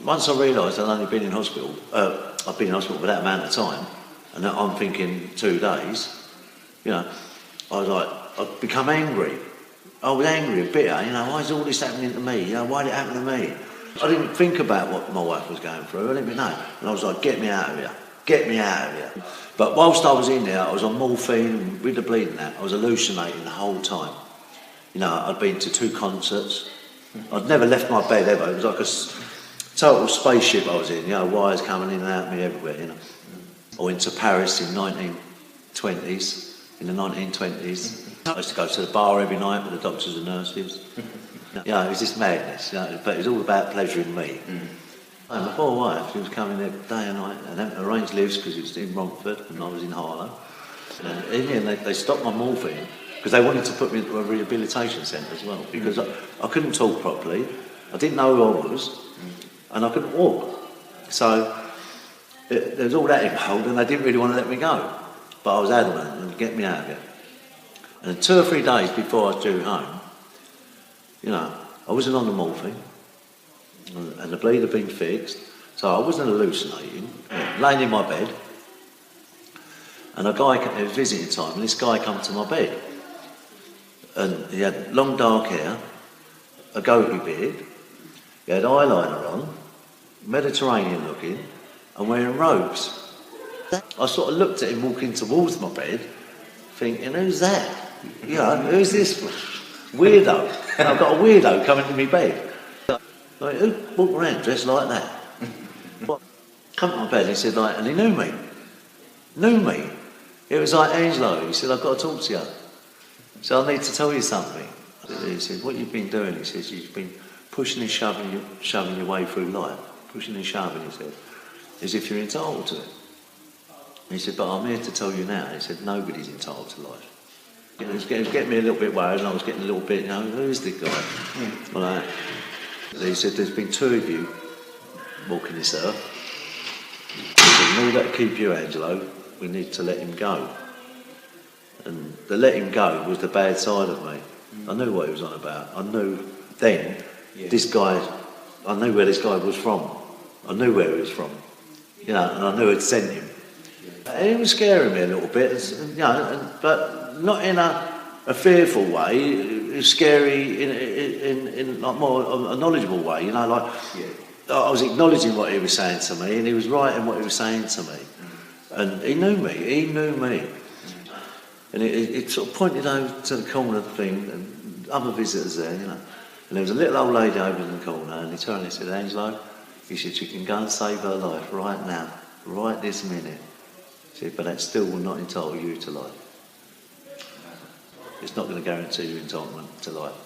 once I realised I'd only been in hospital, I've been in hospital for that amount of time, and I'm thinking 2 days, you know, I was like, I'd become angry. I was angry and bitter, you know, why is all this happening to me? You know, why did it happen to me? I didn't think about what my wife was going through, I didn't know. And I was like, get me out of here, get me out of here. But whilst I was in there, I was on morphine with the bleeding out. I was hallucinating the whole time. You know, I'd been to 2 concerts. I'd never left my bed ever. It was like a total spaceship I was in, you know, wires coming in and out of me everywhere, you know. I went to Paris in the 1920s. I used to go to the bar every night with the doctors and nurses. You know, it was just madness, you know, but it was all about pleasuring me. And my poor wife, she was coming there day and night, and had arranged lives because it was in Romford and I was in Harlow. And in the end, they stopped my morphine because they wanted to put me into a rehabilitation centre as well, because I couldn't talk properly, I didn't know who I was, and I couldn't walk. So there was all that involved, and they didn't really want to let me go. But I was adamant and get me out of it. And 2 or 3 days before I was due home, you know, I wasn't on the morphine, and the bleed had been fixed, so I wasn't hallucinating. Laying in my bed, and a guy, it was visiting time, and this guy came to my bed. And he had long dark hair, a goatee beard, he had eyeliner on, Mediterranean looking, and wearing robes. I sort of looked at him walking towards my bed, thinking, who's that? You know, who's this weirdo? And I've got a weirdo coming to my bed. Like, who walked around dressed like that? Come to my bed, and he said, like, and he knew me. Knew me. It was like, Angelo, he said, I've got to talk to you. So I need to tell you something. He said, what you've been doing, he says, you've been pushing and shoving your way through life. Pushing and shoving, he said, as if you're entitled to it. And he said, but I'm here to tell you now. He said, nobody's entitled to life. It was getting me a little bit worried, and I was getting a little bit, you know, who's the guy? Like, he said, there's been 2 of you walking this earth. He said, in order to keep you, Angelo, we need to let him go. And the let him go was the bad side of me. I knew what he was on about. I knew then, this guy, I knew where this guy was from. I knew where he was from. You know, and I knew I'd sent him. And it was scaring me a little bit, you know, but not in a fearful way. It was scary in like more a knowledgeable way, you know, like I was acknowledging what he was saying to me, and he was right in what he was saying to me. And he knew me. And it sort of pointed over to the corner of the thing, and other visitors there, you know. And there was a little old lady over in the corner, and he turned and he said, Angelo, he said, you can go and save her life right now, right this minute. He said, but that still will not entitle you to life. It's not going to guarantee you entitlement to life.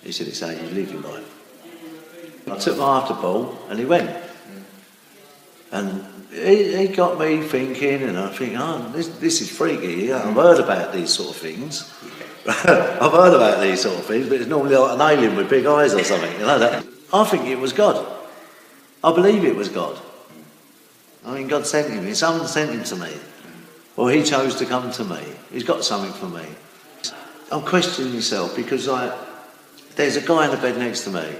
He said, it's how you live your life. I took my after ball, and he went. And he got me thinking, and I think, oh, this is freaky. Yeah, I've heard about these sort of things. I've heard about these sort of things, but it's normally like an alien with big eyes or something, you know that. I think it was God. I believe it was God. I mean, God sent him. Someone sent him to me. Or he chose to come to me. He's got something for me. I'm questioning myself because there's a guy in the bed next to me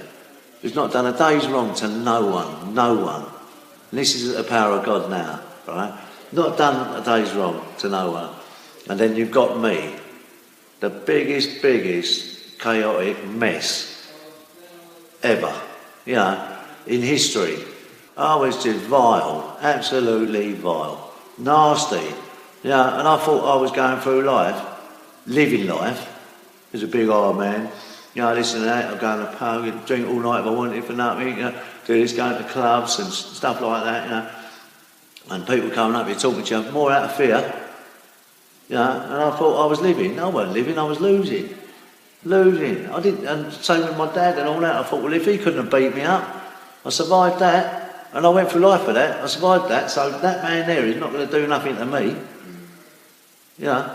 who's not done a day's wrong to no one. And this is the power of God now, right? Not done a day's wrong to no one. And then you've got me, the biggest chaotic mess ever, you know, in history. I was just vile, absolutely vile, nasty, you know, and I thought I was going through life, living life, as a big old man, you know, this and that, I'd go in the pub, I'd drink all night if I wanted for nothing, you know, do this, going to clubs and stuff like that, you know, and people coming up here talking to you, more out of fear, you know, and I thought I was living. I wasn't living, I was losing. I didn't, and same with my dad and all that. I thought, well, if he couldn't have beat me up, I survived that, and I went through life for that, I survived that, so that man there is not going to do nothing to me, you know,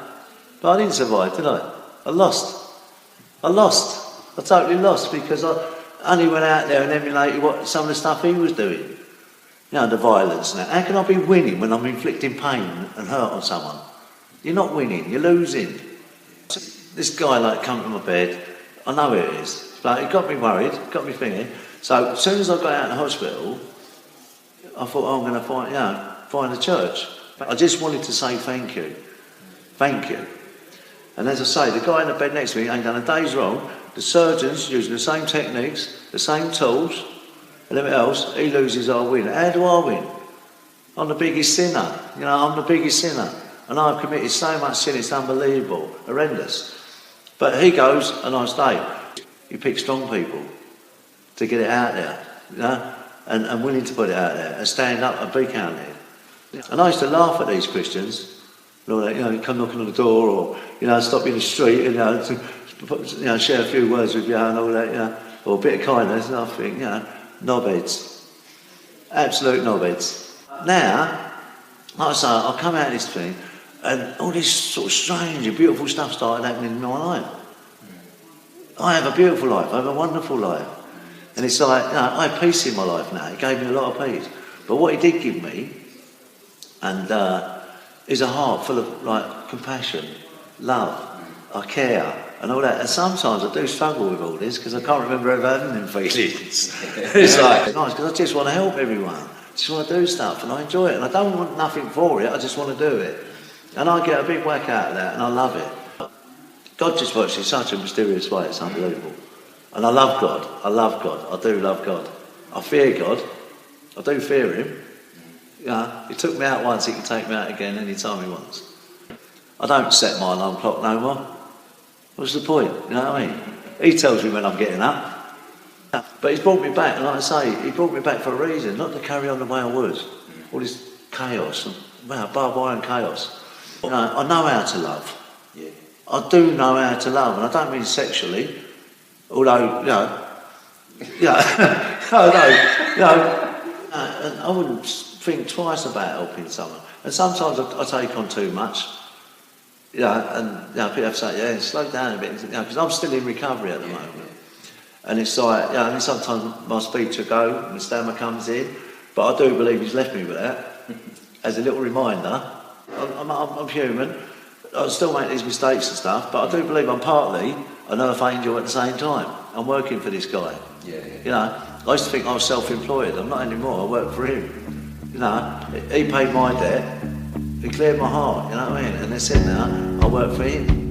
but I didn't survive, did I? I lost. I totally lost, because I only went out there and emulated what some of the stuff he was doing. You know, the violence and that. How can I be winning when I'm inflicting pain and hurt on someone? You're not winning, you're losing. This guy, like, come to my bed, I know who it is, but it got me worried, got me thinking, So as soon as I got out of the hospital, I thought, oh, I'm going to find a church. I just wanted to say thank you. Thank you. And as I say, the guy in the bed next to me ain't done a day's wrong. The surgeon's using the same techniques, the same tools, and everything else. He loses, I win. How do I win? I'm the biggest sinner. You know, I'm the biggest sinner. And I've committed so much sin, it's unbelievable, horrendous. But he goes and I stay. You pick strong people to get it out there, you know, and willing to put it out there and stand up and be counted. And I used to laugh at these Christians, you know, you come knocking on the door or, you know, stop you in the street, you know, share a few words with you and all that, you know, or a bit of kindness, and I think, you know, knobheads. Absolute knobheads. Now, like I say, I come out of this thing and all this sort of strange and beautiful stuff started happening in my life. I have a beautiful life, I have a wonderful life. And it's like, you know, I have peace in my life now. It gave me a lot of peace. But what it did give me, and is a heart full of like compassion, love, I care, and all that. And sometimes I do struggle with all this because I can't remember ever having them feelings. It's like, nice, because I just want to help everyone. I just want to do stuff and I enjoy it. And I don't want nothing for it, I just want to do it. And I get a big whack out of that and I love it. God just works in such a mysterious way, it's unbelievable. And I love God, I do love God. I fear God, I do fear him. You know, he took me out once, he can take me out again any time he wants. I don't set my alarm clock no more. What's the point? You know what I mean? He tells me when I'm getting up. But he's brought me back, and like I say, he brought me back for a reason, not to carry on the way I was. All this chaos, and barbed wire and chaos. You know, I know how to love. Yeah. I do know how to love, and I don't mean sexually, although, and I wouldn't think twice about helping someone. And sometimes I take on too much, and people have to say, slow down a bit, because I'm still in recovery at the moment. And it's like, and sometimes my speech will go and the stammer comes in, but I do believe he's left me with that as a little reminder. I'm human, I still make these mistakes and stuff, but I do believe I'm partly an earth angel at the same time. I'm working for this guy. Yeah. You know, I used to think I was self-employed. I'm not anymore. I work for him. You know, he paid my debt. He cleared my heart. You know what I mean? And that's it now. I work for him.